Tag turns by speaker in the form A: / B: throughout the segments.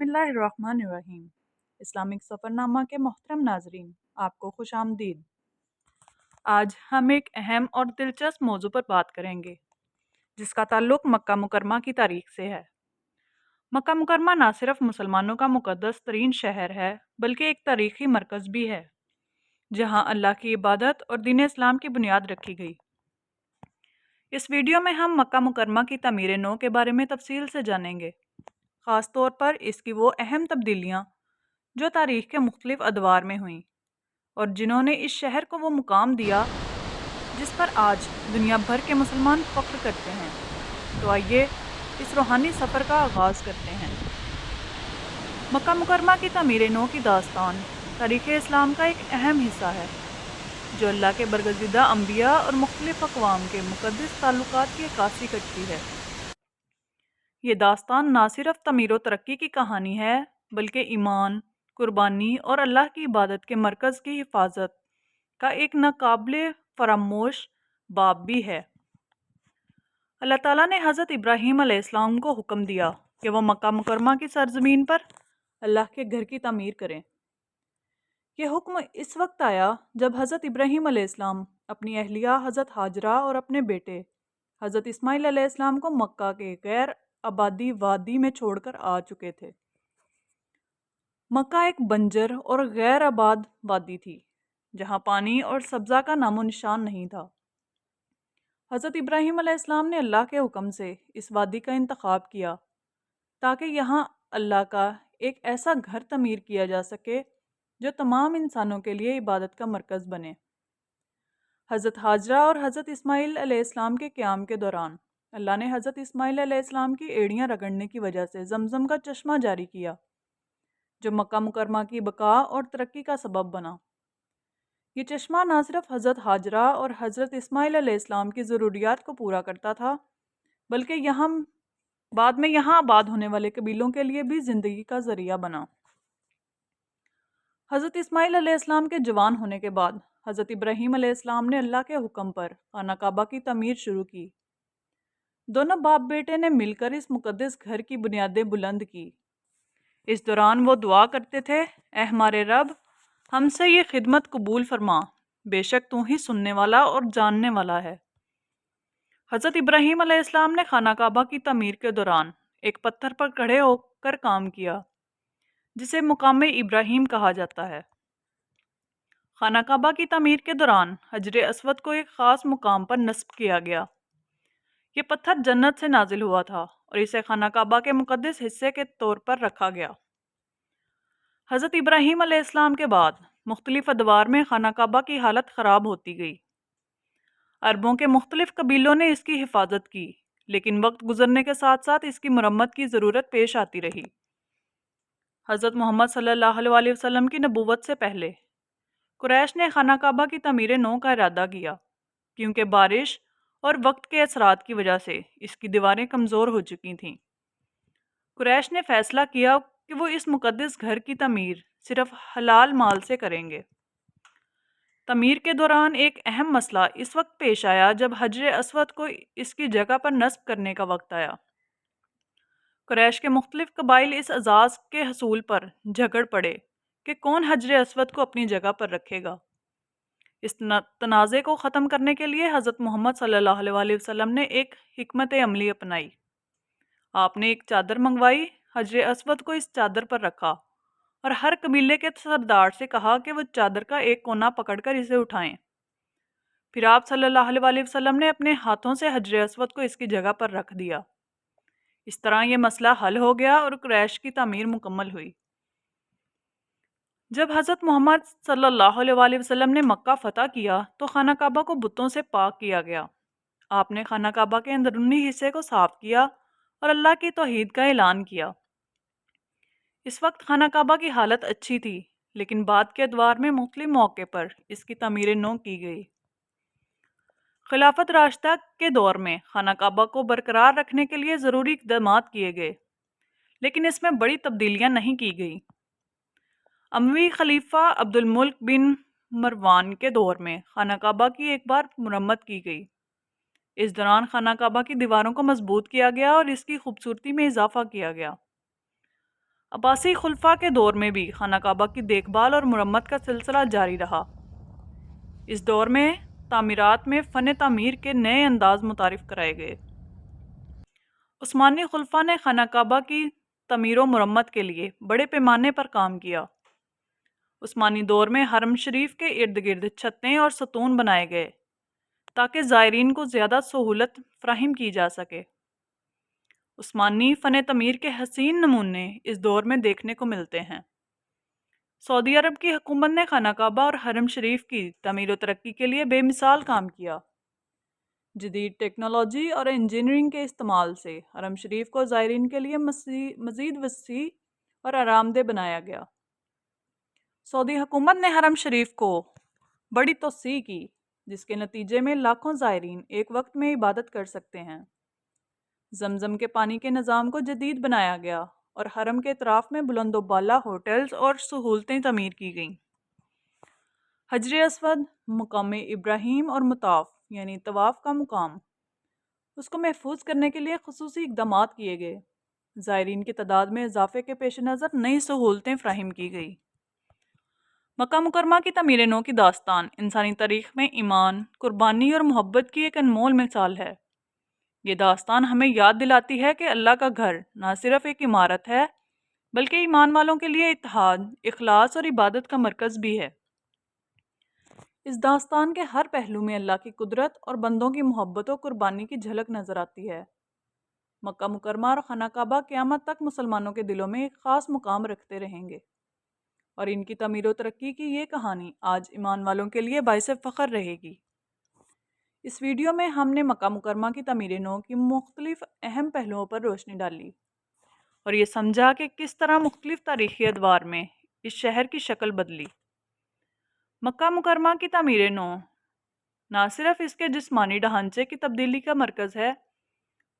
A: बिस्मिल्लाह रहमान रहीम। Islamic सफ़रनामा के मोहतरम नाजरीन, आपको खुश आमदीद। आज हम एक अहम और दिलचस्प मौजू पर बात करेंगे जिसका ताल्लुक़ मक्का मुकरमा की तारीख से है। मक्का मुकरमा न सिर्फ मुसलमानों का मुक़द्दस तरीन शहर है बल्कि एक तारीख़ी मरकज़ भी है जहाँ अल्लाह की इबादत और दीन इस्लाम की बुनियाद रखी गई। इस वीडियो में हम मक्का मुकरमा की तामीर नौ के बारे में तफसील से जानेंगे, ख़ास तौर पर इसकी वो अहम तब्दीलियाँ जो तारीख़ के मुख्तलिफ अदवार में हुईं और जिन्होंने इस शहर को वो मुकाम दिया जिस पर आज दुनिया भर के मुसलमान फ़ख्र करते हैं। तो आइए इस रूहानी सफ़र का आगाज़ करते हैं। मक्का मुकरमा की तामीर नौ की दास्तान तारीख़ इस्लाम का एक अहम हिस्सा है जो अल्लाह के बरगज़ीदा अंबिया और मुख्तलिफ अक़वाम के मुक़द्दस ताल्लुकात की अक्कासी करती है। ये दास्तान ना सिर्फ तमीर व तरक्की की कहानी है बल्कि ईमान, कुर्बानी और अल्लाह की इबादत के मरकज़ की हिफाजत का एक नाकाबिले फरामोश बाब भी है। अल्लाह ताला ने हज़रत इब्राहीम अलैहिस्सलाम को हुक्म दिया कि वह मक्का मुकरमा की सरज़मीन पर अल्लाह के घर की तामीर करें। यह हुक्म इस वक्त आया जब हज़रत इब्राहीम अलैहिस्सलाम अपनी अहलिया हज़रत हाजरा और अपने बेटे हज़रत इस्माइल अलैहिस्सलाम को मक्का के गैर आबादी वादी में छोड़कर आ चुके थे। मक्का एक बंजर और गैर आबाद वादी थी जहाँ पानी और सब्ज़ा का नामो निशान नहीं था। हज़रत इब्राहीम अलैहिस्सलाम ने अल्लाह के हुक्म से इस वादी का इंतखाब किया ताकि यहाँ अल्लाह का एक ऐसा घर तमीर किया जा सके जो तमाम इंसानों के लिए इबादत का मरकज़ बने। हज़रत हाजरा और हज़रत इस्माइल अलैहिस्सलाम के क़याम के दौरान अल्लाह ने हज़रत इस्माइल अलैहिस्सलाम की एड़ियाँ रगड़ने की वजह से ज़मज़म का चश्मा जारी किया जो मक्का मुकरमा की बका और तरक्की का सबब बना। ये चश्मा न सिर्फ हज़रत हाजरा और हज़रत इस्माइल अलैहिस्सलाम की ज़रूरियात को पूरा करता था बल्कि यहाँ बाद में यहाँ आबाद होने वाले कबीलों के लिए भी ज़िंदगी का ज़रिया बना। हज़रत इस्माइल अलैहिस्सलाम के जवान होने के बाद हज़रत इब्राहीम अलैहिस्सलाम ने अल्लाह के हुक्म पर खाना काबा की तमीर शुरू की। दोनों बाप बेटे ने मिलकर इस मुक़द्दस घर की बुनियादें बुलंद की। इस दौरान वो दुआ करते थे, ऐ हमारे रब, हमसे ये खिदमत कबूल फरमा, बेशक तू ही सुनने वाला और जानने वाला है। हज़रत इब्राहीम अलैहिस्सलाम ने खाना काबा की तमीर के दौरान एक पत्थर पर खड़े होकर काम किया जिसे मुकामे इब्राहीम कहा जाता है। खाना काबा की तमीर के दौरान हजर अस्वद को एक ख़ास मुकाम पर नस्ब किया गया। ये पत्थर जन्नत से नाजिल हुआ था और इसे खाना काबा के मुक़द्दस हिस्से के तौर पर रखा गया। हज़रत इब्राहीम अलैहिस्सलाम के बाद मुख्तलिफ अदवार में खाना काबा की हालत ख़राब होती गई। अरबों के मुख्तलिफ कबीलों ने इसकी हिफाजत की, लेकिन वक्त गुजरने के साथ साथ इसकी मरम्मत की ज़रूरत पेश आती रही। हज़रत मोहम्मद सल्लल्लाहु अलैहि वसल्लम की नबूवत से पहले कुरैश ने खाना काबा की तमीर नौ का इरादा किया क्योंकि बारिश और वक्त के असरात की वजह से इसकी दीवारें कमज़ोर हो चुकी थीं। कुरैश ने फ़ैसला किया कि वो इस मुक़द्दस घर की तमीर सिर्फ हलाल माल से करेंगे। तमीर के दौरान एक अहम मसला इस वक्त पेश आया जब हजर अस्वद को इसकी जगह पर नस्ब करने का वक्त आया। कुरैश के मुख्तलिफ कबाइल इस एजाज़ के हसूल पर झगड़ पड़े कि कौन हजर अस्वद को अपनी जगह पर रखेगा। इस तनाज़े को ख़त्म करने के लिए हज़रत मोहम्मद सल्लल्लाहु अलैहि वसल्लम ने एक हिकमत अमली अपनाई। आपने एक चादर मंगवाई, हजर अस्वद को इस चादर पर रखा और हर कबीले के सरदार से कहा कि वह चादर का एक कोना पकड़कर इसे उठाएं। फिर आप सल्लल्लाहु अलैहि वसल्लम ने अपने हाथों से हजर अस्वद को इसकी जगह पर रख दिया। इस तरह यह मसला हल हो गया और कुरैश की तामीर मुकम्मल हुई। जब हज़रत मोहम्मद सल्लल्लाहु अलैहि वसल्लम ने मक्का फ़तह किया तो खाना काबा को बुतों से पाक किया गया। आपने खाना काबा के अंदरूनी हिस्से को साफ़ किया और अल्लाह की तौहीद का ऐलान किया। इस वक्त खाना काबा की हालत अच्छी थी, लेकिन बाद के अदवार में मुख्तलिफ मौके पर इसकी तमीर नौ की गई। खिलाफत राशिदा के दौर में खाना काबा को बरकरार रखने के लिए ज़रूरी इक़दाम किए गए, लेकिन इसमें बड़ी तब्दीलियाँ नहीं की गई। अमवी खलीफा अब्दुल मुल्क बिन मरवान के दौर में खाना काबा की एक बार मुरम्मत की गई। इस दौरान खाना काबा की दीवारों को मजबूत किया गया और इसकी खूबसूरती में इजाफा किया गया। عباسی خلفاء کے دور میں بھی خانہ کعبہ کی دیکھ بھال اور مرمت کا سلسلہ جاری رہا۔ اس دور میں تعمیرات میں فن تعمیر کے نئے انداز متعارف کرائے گئے۔ عثمانی خلفاء نے خانہ کعبہ کی تعمیر و مرمت کے لیے بڑے پیمانے پر کام کیا۔ عثمانی دور میں حرم شریف کے ارد گرد چھتیں اور ستون بنائے گئے تاکہ زائرین کو زیادہ سہولت فراہم کی جا سکے۔ عثمانی فن تعمیر کے حسین نمونے اس دور میں دیکھنے کو ملتے ہیں۔ سعودی عرب کی حکومت نے خانہ کعبہ اور حرم شریف کی تعمیر و ترقی کے لیے بے مثال کام کیا۔ جدید ٹیکنالوجی اور انجینئرنگ کے استعمال سے حرم شریف کو زائرین کے لیے مزید وسیع اور آرام دہ بنایا گیا۔ سعودی حکومت نے حرم شریف کو بڑی توسیع کی، جس کے نتیجے میں لاکھوں زائرین ایک وقت میں عبادت کر سکتے ہیں۔ زمزم کے پانی کے نظام کو جدید بنایا گیا اور حرم کے اطراف میں بلند و بالا ہوٹلز اور سہولتیں تعمیر کی گئیں۔ حجر اسود، مقام ابراہیم اور مطاف یعنی طواف کا مقام، اس کو محفوظ کرنے کے لیے خصوصی اقدامات کیے گئے۔ زائرین کی تعداد میں اضافے کے پیش نظر نئی سہولتیں فراہم کی گئی۔ مکہ مکرمہ کی تعمیر نو کی داستان انسانی تاریخ میں ایمان، قربانی اور محبت کی ایک انمول مثال ہے۔ یہ داستان ہمیں یاد دلاتی ہے کہ اللہ کا گھر نہ صرف ایک عمارت ہے بلکہ ایمان والوں کے لیے اتحاد، اخلاص اور عبادت کا مرکز بھی ہے۔ اس داستان کے ہر پہلو میں اللہ کی قدرت اور بندوں کی محبت و قربانی کی جھلک نظر آتی ہے۔ مکہ مکرمہ اور خانہ کعبہ قیامت تک مسلمانوں کے دلوں میں ایک خاص مقام رکھتے رہیں گے، اور ان کی تعمیر و ترقی کی یہ کہانی آج ایمان والوں کے لیے باعث فخر رہے گی۔ اس ویڈیو میں ہم نے مکہ مکرمہ کی تعمیر نو کی مختلف اہم پہلوؤں پر روشنی ڈالی اور یہ سمجھا کہ کس طرح مختلف تاریخی ادوار میں اس شہر کی شکل بدلی۔ مکہ مکرمہ کی تعمیر نو نہ صرف اس کے جسمانی ڈھانچے کی تبدیلی کا مرکز ہے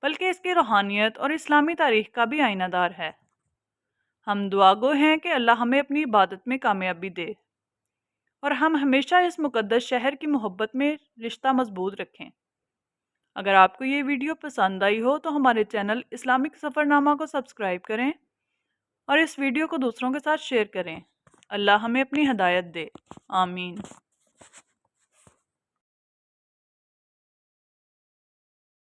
A: بلکہ اس کی روحانیت اور اسلامی تاریخ کا بھی آئینہ دار ہے۔ ہم دعا گو ہیں کہ اللہ ہمیں اپنی عبادت میں کامیابی دے اور ہم ہمیشہ اس مقدس شہر کی محبت میں رشتہ مضبوط رکھیں۔ اگر آپ کو یہ ویڈیو پسند آئی ہو تو ہمارے چینل اسلامک سفر نامہ کو سبسکرائب کریں اور اس ویڈیو کو دوسروں کے ساتھ شیئر کریں۔ اللہ ہمیں اپنی ہدایت دے، آمین۔